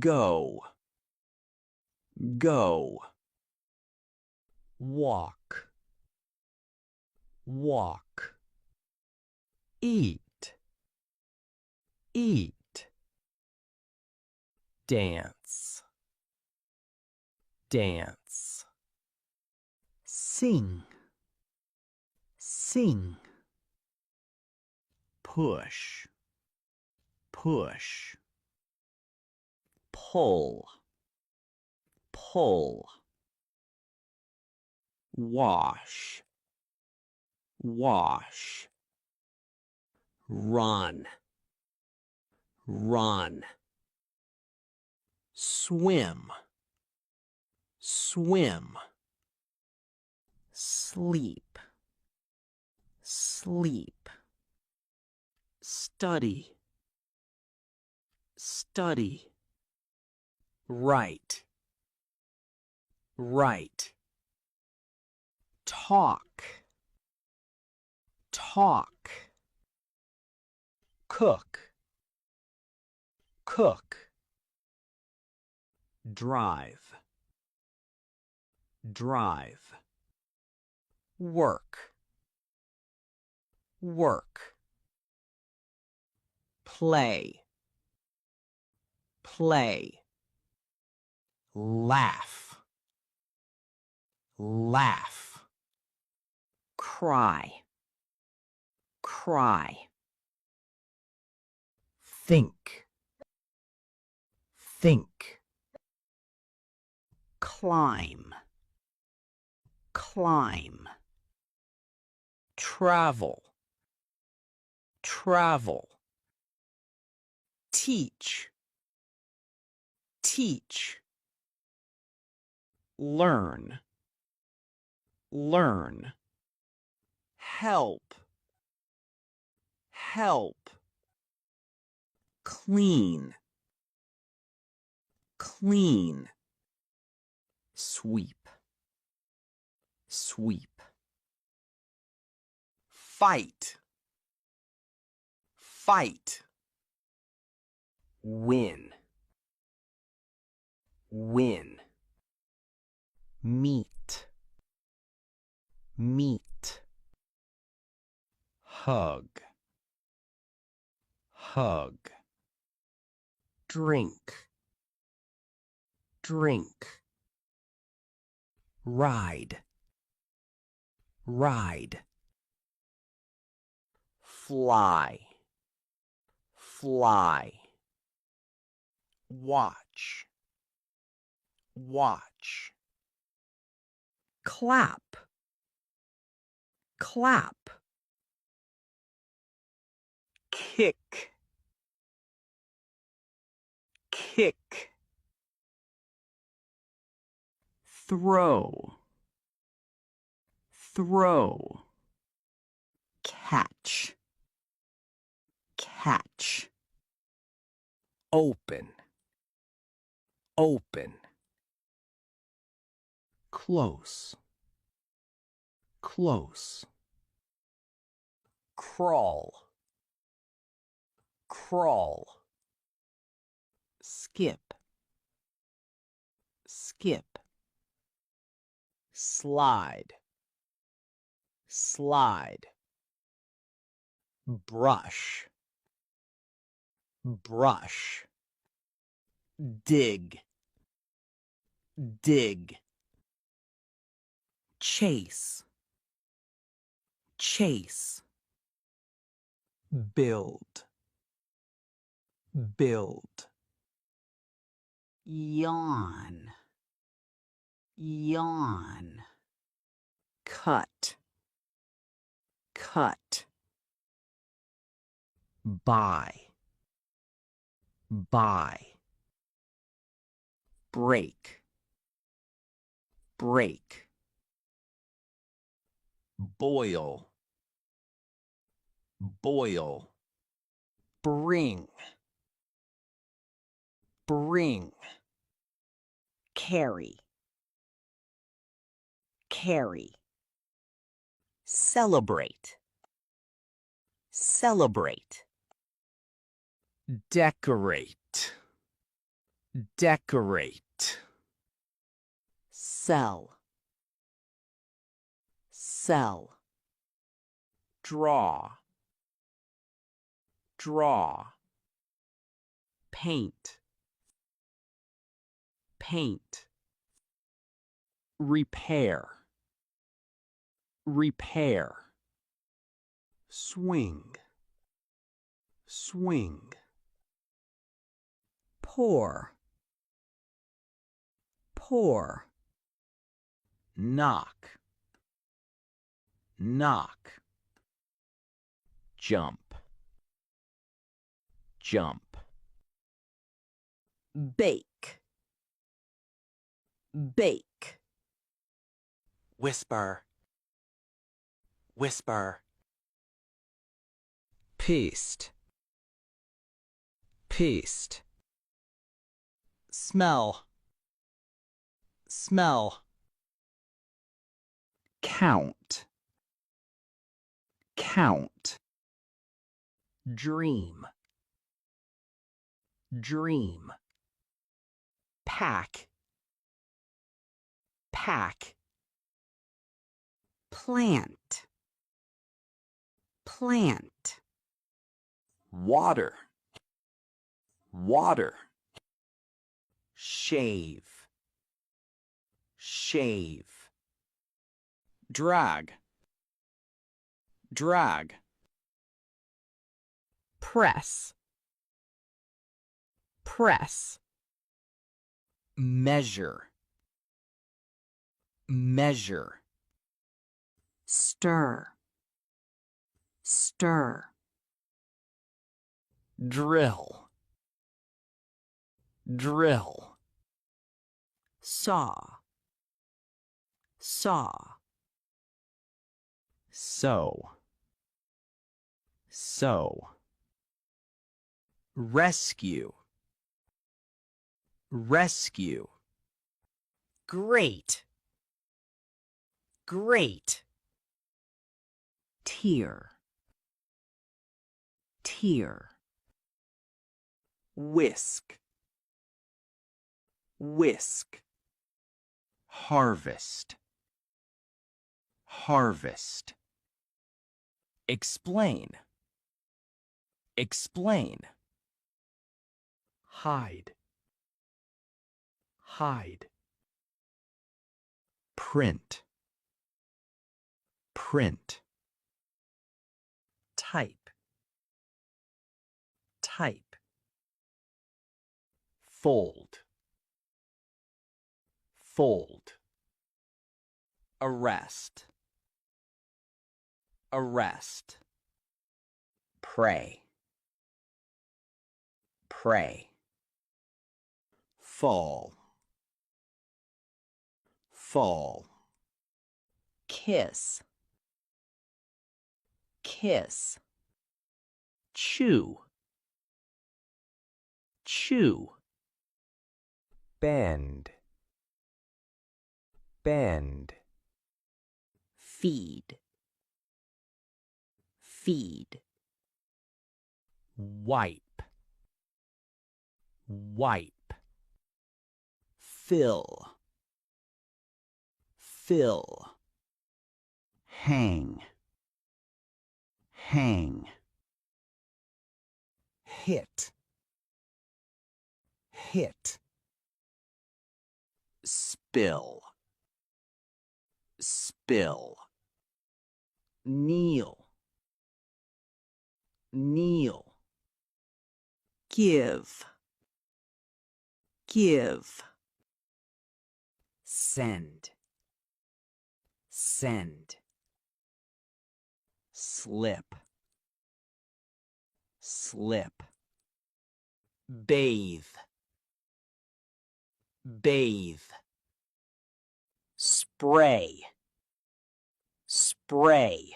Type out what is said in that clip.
Go. Go. Walk. Walk. Eat. Eat. Dance. Dance. Sing. Sing. Push. Push. Pull. Pull. Wash. Wash. Run. Run. Swim. Swim. Sleep. Sleep. Study. Study. Write. Write. Talk. Talk. Cook. Cook. Drive. Drive. Work. Work. Play. Play. Laugh. Laugh. Cry. Cry. Think. Think. Climb. Climb. Travel. Travel. Teach. Teach. Learn. Learn. Help. Help. Clean. Clean. Sweep. Sweep. Fight. Fight. Win. Win. Meet. Meet. Hug. Hug. Drink. Drink. Ride. Ride. Fly. Fly. Watch. Watch. Clap. Clap. Kick. Kick. Throw. Throw. Catch. Catch. Open. Open. Close. Close. Crawl. Crawl. Skip. Skip. Slide. Slide. Brush. Brush. Dig. Dig. Chase. Chase. Build. Build. Yawn. Yawn. Cut. Cut. Buy. Buy. Break. Break. Boil. Boil. Bring. Bring. Carry. Carry. Celebrate. Celebrate. Decorate. decorate, sell, sell, draw, draw, paint, paint, repair, repair, swing, swing, pour, pour, knock, knock, jump, jump, bake, bake, whisper, whisper, paste, paste, smell, smell, count, count, dream, dream, pack, pack, plant, plant, water, water, shave, shave, drag, drag, press, press, measure, measure, stir, stir, drill, drill, saw, saw, sew, sew, rescue, rescue, great, great, tear, tear, whisk, whisk, harvest, harvest, explain, explain, hide, hide, print, print, type, type, fold, fold, arrest, arrest, pray, pray, fall, fall, kiss, kiss, chew, chew, bend, bend, feed, feed, wipe, wipe, fill, fill, hang, hang, hit, hit, spill, spill, kneel, kneel, give, give, send, send, slip, slip, bathe, bathe, spray, spray,